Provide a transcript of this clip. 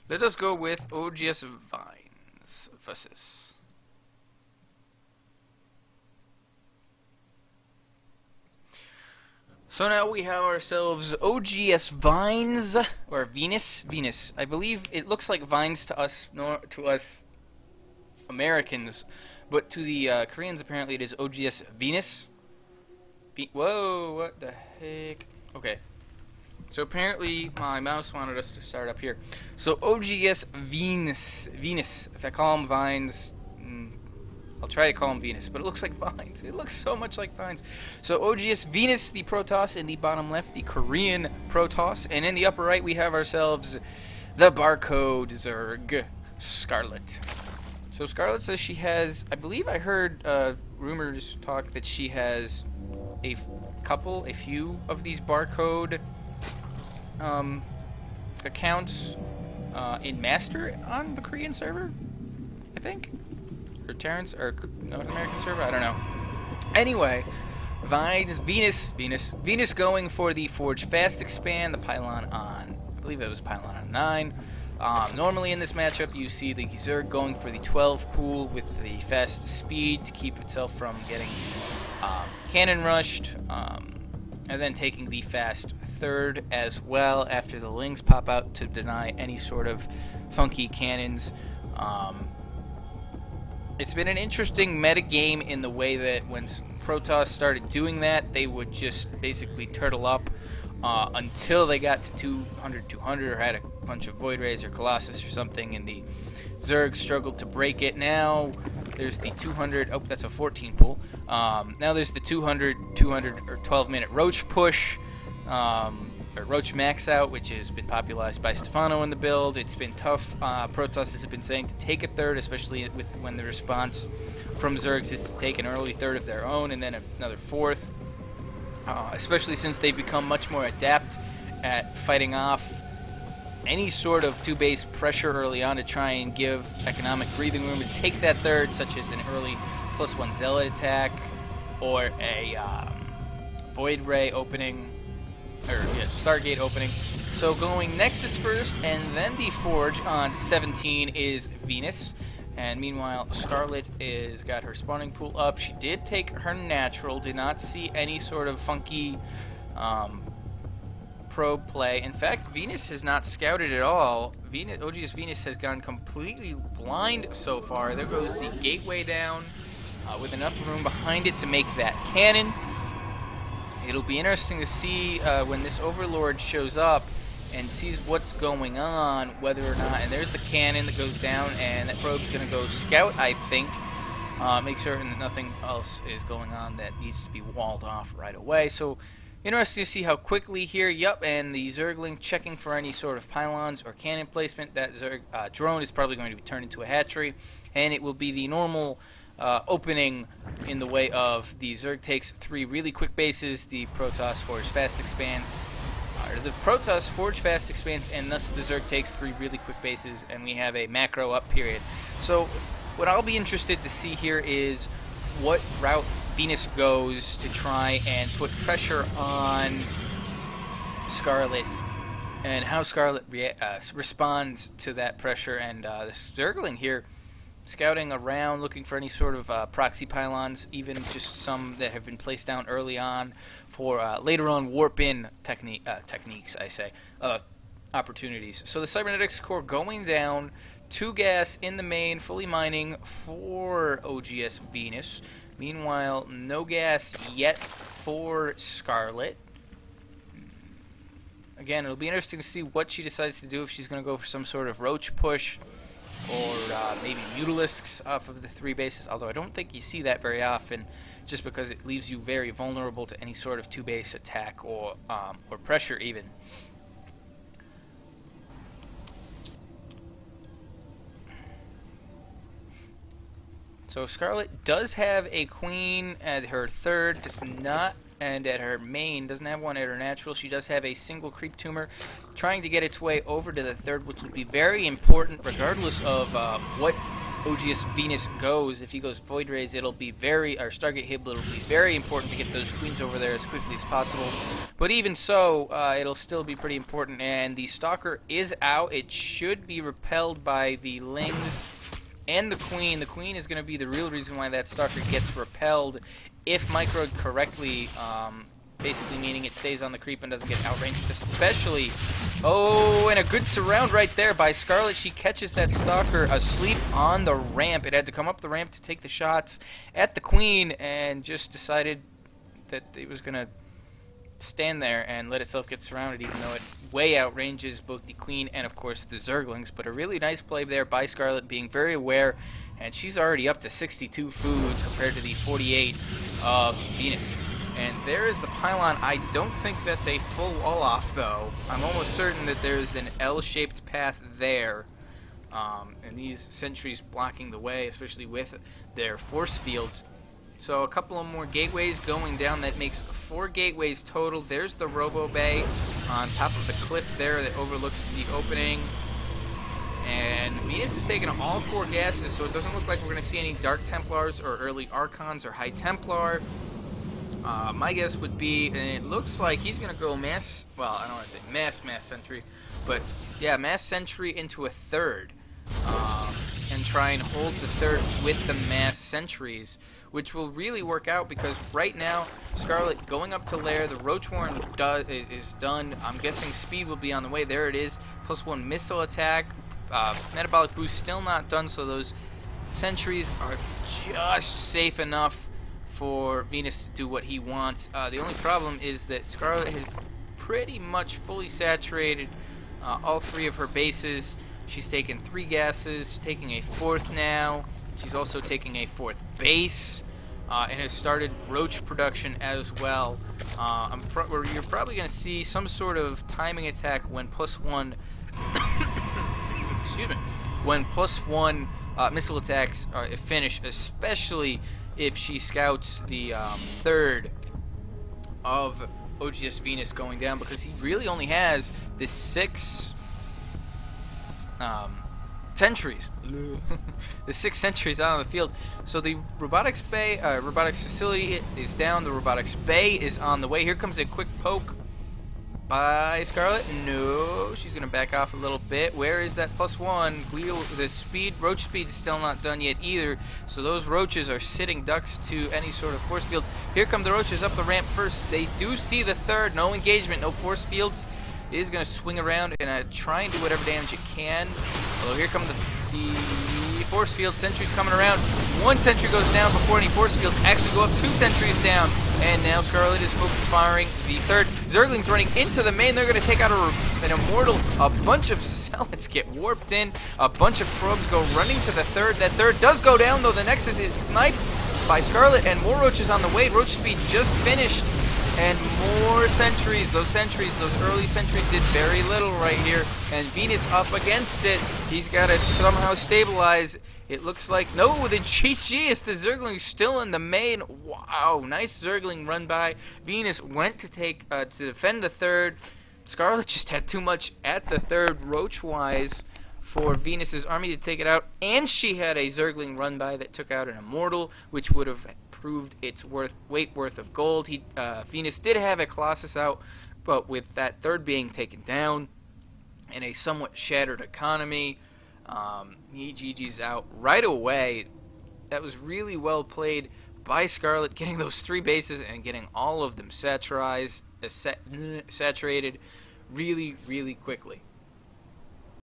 Let us go with oGsVines versus. So now we have ourselves oGsVines, or Venus. I believe it looks like Vines to us, to us Americans, but to the Koreans apparently it is oGsVines. Whoa, what the heck? Okay. So apparently my mouse wanted us to start up here. So oGsVines, if I call them Vines, I'll try to call them Venus, but it looks like Vines. It looks so much like Vines. So oGsVines, the Protoss, in the bottom left, the Korean Protoss, and in the upper right we have ourselves the barcode Zerg Scarlett. So Scarlett says she has, I believe I heard rumors talk that she has a few of these barcode accounts in Master on the Korean server, I think, or Terrence, or North American server, I don't know. Anyway, Venus going for the Forge Fast Expand, the Pylon on, I believe it was Pylon on 9. Normally in this matchup you see the Zerg going for the 12 pool with the fast speed to keep itself from getting cannon rushed, and then taking the fast third as well after the Lings pop out to deny any sort of funky cannons. It's been an interesting meta game in the way that when Protoss started doing that, they would just basically turtle up until they got to 200 or had a bunch of Void Rays or Colossus or something, and the Zerg struggled to break it. Now there's the 200, oh, that's a 14 pull. Now there's the 200 or 12-minute Roach push, or Roach max out, which has been popularized by Stefano in the build. It's been tough. Protoss has been saying to take a third, especially when the response from Zergs is to take an early third of their own and then another fourth. Especially since they've become much more adept at fighting off any sort of two-base pressure early on to try and give economic breathing room to take that third, such as an early +1 Zealot attack or a Void Ray opening, or Stargate opening. So going Nexus first and then the Forge on 17 is Venus. And meanwhile, Scarlett is got her spawning pool up. She did take her natural. Did not see any sort of funky probe play. In fact, Venus has not scouted at all. oGsVines has gone completely blind so far. There goes the gateway down with enough room behind it to make that cannon. It'll be interesting to see when this Overlord shows up and sees what's going on, whether or not, and there's the cannon that goes down, and that probe's going to go scout, I think. Make certain that nothing else is going on that needs to be walled off right away. So, interesting to see how quickly here, and the Zergling checking for any sort of pylons or cannon placement. That Zerg drone is probably going to be turned into a hatchery, and it will be the normal opening in the way of the Zerg takes 3 really quick bases, the Protoss Forge Fast expands, the Protoss Forge Fast expands, and thus the Zerg takes 3 really quick bases, and we have a macro up period. So what I'll be interested to see here is what route Venus goes to try and put pressure on Scarlett, and how Scarlett responds to that pressure. And the Zergling here scouting around, looking for any sort of proxy pylons, even just some that have been placed down early on for later on warp-in techniques, opportunities. So the Cybernetics core going down, 2 gas in the main, fully mining for oGsVines. Meanwhile, no gas yet for Scarlett. Again, it'll be interesting to see what she decides to do, if she's going to go for some sort of Roach push, or maybe Mutalisks off of the 3 bases, although I don't think you see that very often, just because it leaves you very vulnerable to any sort of 2-base attack or pressure even. So Scarlett does have a queen at her third, does not, and at her main, doesn't have one at her natural. She does have a single creep tumor trying to get its way over to the third, which will be very important regardless of what oGsVines goes. If he goes Void Rays, it'll be very, or Stargate Hibble, it'll be very important to get those queens over there as quickly as possible. But even so, it'll still be pretty important. And the Stalker is out. It should be repelled by the Lings and the Queen. The Queen is going to be the real reason why that Stalker gets repelled if microed correctly. Basically meaning it stays on the creep and doesn't get outranged, especially... Oh, and a good surround right there by Scarlett. She catches that Stalker asleep on the ramp. It had to come up the ramp to take the shots at the Queen and just decided that it was going to stand there and let itself get surrounded, even though it way outranges both the Queen and, of course, the Zerglings. But a really nice play there by Scarlett, being very aware, and she's already up to 62 food compared to the 48 of Venus. And there is the pylon. I don't think that's a full wall-off, though. I'm almost certain that there's an L-shaped path there. And these sentries blocking the way, especially with their force fields. So a couple of more gateways going down. That makes 4 gateways total. There's the Robo Bay on top of the cliff there that overlooks the opening. And Venus is taking all 4 gases, so it doesn't look like we're going to see any Dark Templars or early Archons or High Templar. My guess would be, and it looks like he's going to go mass, well, I don't want to say mass sentry, but yeah, mass sentry into a 3rd, and try and hold the 3rd with the mass sentries, which will really work out because right now, Scarlett going up to Lair, the Roach Warren is done. I'm guessing speed will be on the way. There it is, +1 missile attack, metabolic boost still not done, so those sentries are just safe enough for Venus to do what he wants. The only problem is that Scarlett has pretty much fully saturated all 3 of her bases. She's taken 3 gases, she's taking a 4th now. She's also taking a 4th base, and has started roach production as well. You're probably going to see some sort of timing attack when +1 excuse me, when +1 missile attacks finish, especially if she scouts the 3rd of oGsVines going down, because he really only has the 6 sentries. The 6 sentries out on the field. So the robotics bay, robotics facility is down. The robotics bay is on the way. Here comes a quick poke by Scarlett. No, she's going to back off a little bit. Where is that +1? The speed, roach speed is still not done yet either. So those roaches are sitting ducks to any sort of force fields. Here come the roaches up the ramp first. They do see the 3rd. No engagement, no force fields. It is going to swing around and try and do whatever damage it can. Although here come the force field sentries coming around. 1 sentry goes down before any force fields actually go up. 2 sentries down. And now Scarlett is focus firing the 3rd. Zerglings running into the main. They're going to take out an Immortal. A bunch of Zealots get warped in. A bunch of probes go running to the 3rd. That 3rd does go down, though. The Nexus is sniped by Scarlett, and more roaches on the way. Roach speed just finished. And more sentries. Those early sentries did very little right here. And Venus up against it. He's got to somehow stabilize. It looks like, no, the GG is the Zergling still in the main. Wow, nice Zergling run by. Venus went to take, to defend the 3rd. Scarlett just had too much at the 3rd roach-wise for Venus's army to take it out. And she had a Zergling run by that took out an Immortal, which would have proved its weight worth of gold. Venus did have a Colossus out, but with that 3rd being taken down and a somewhat shattered economy, he GG's out right away. That was really well played by Scarlett, getting those 3 bases and getting all of them saturated really, really quickly.